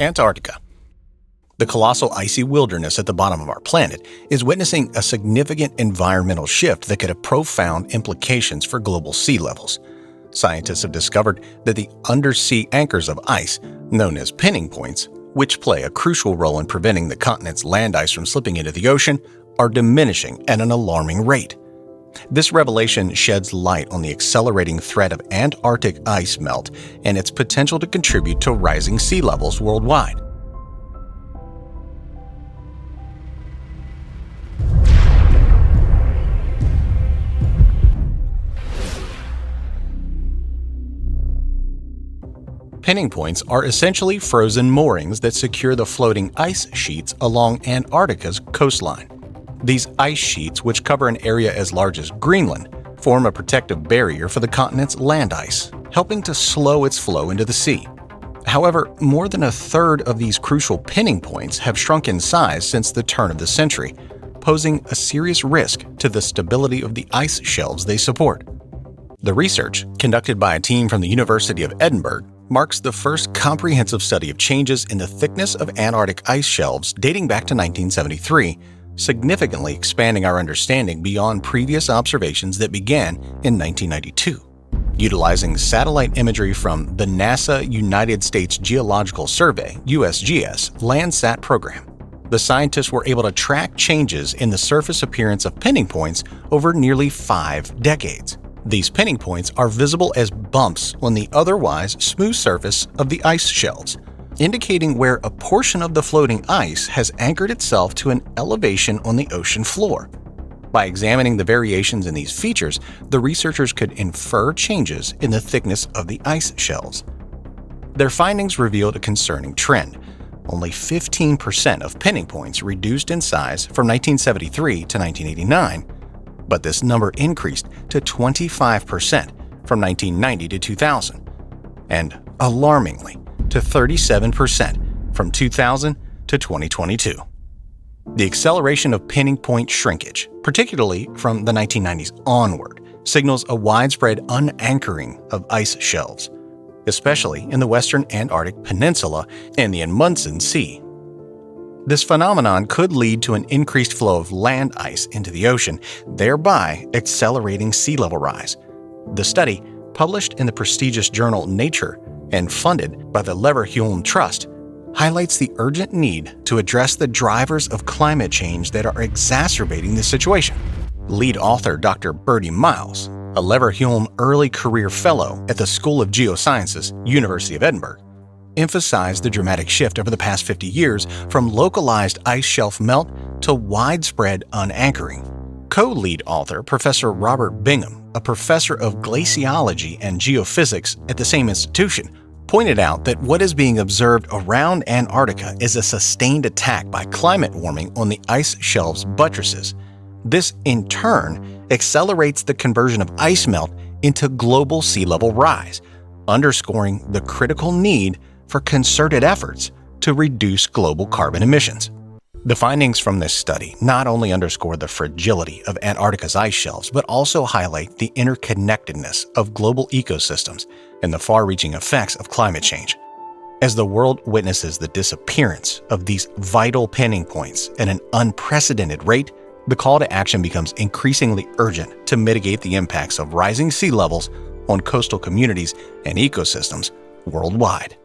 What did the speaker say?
Antarctica. The colossal icy wilderness at the bottom of our planet is witnessing a significant environmental shift that could have profound implications for global sea levels. Scientists have discovered that the undersea anchors of ice, known as pinning points, which play a crucial role in preventing the continent's land ice from slipping into the ocean, are diminishing at an alarming rate. This revelation sheds light on the accelerating threat of Antarctic ice melt and its potential to contribute to rising sea levels worldwide. Pinning points are essentially frozen moorings that secure the floating ice sheets along Antarctica's coastline. These ice sheets, which cover an area as large as Greenland, form a protective barrier for the continent's land ice, helping to slow its flow into the sea. However, more than a third of these crucial pinning points have shrunk in size since the turn of the century, posing a serious risk to the stability of the ice shelves they support. The research, conducted by a team from the University of Edinburgh, marks the first comprehensive study of changes in the thickness of Antarctic ice shelves dating back to 1973, significantly expanding our understanding beyond previous observations that began in 1992. Utilizing satellite imagery from the NASA United States Geological Survey (USGS) Landsat program, the scientists were able to track changes in the surface appearance of pinning points over nearly 5 decades. These pinning points are visible as bumps on the otherwise smooth surface of the ice shelves, indicating where a portion of the floating ice has anchored itself to an elevation on the ocean floor. By examining the variations in these features, the researchers could infer changes in the thickness of the ice shelves. Their findings revealed a concerning trend. Only 15% of pinning points reduced in size from 1973 to 1989, but this number increased to 25% from 1990 to 2000, and alarmingly, to 37% from 2000 to 2022. The acceleration of pinning point shrinkage, particularly from the 1990s onward, signals a widespread unanchoring of ice shelves, especially in the western Antarctic Peninsula and the Amundsen Sea. This phenomenon could lead to an increased flow of land ice into the ocean, thereby accelerating sea level rise. The study, published in the prestigious journal Nature and funded by the Leverhulme Trust, highlights the urgent need to address the drivers of climate change that are exacerbating the situation. Lead author Dr. Bertie Miles, a Leverhulme Early Career Fellow at the School of Geosciences, University of Edinburgh, emphasized the dramatic shift over the past 50 years from localized ice shelf melt to widespread unanchoring. Co-lead author Professor Robert Bingham, a professor of glaciology and geophysics at the same institution, pointed out that what is being observed around Antarctica is a sustained attack by climate warming on the ice shelf's buttresses. This, in turn, accelerates the conversion of ice melt into global sea level rise, underscoring the critical need for concerted efforts to reduce global carbon emissions. The findings from this study not only underscore the fragility of Antarctica's ice shelves, but also highlight the interconnectedness of global ecosystems and the far-reaching effects of climate change. As the world witnesses the disappearance of these vital pinning points at an unprecedented rate, the call to action becomes increasingly urgent to mitigate the impacts of rising sea levels on coastal communities and ecosystems worldwide.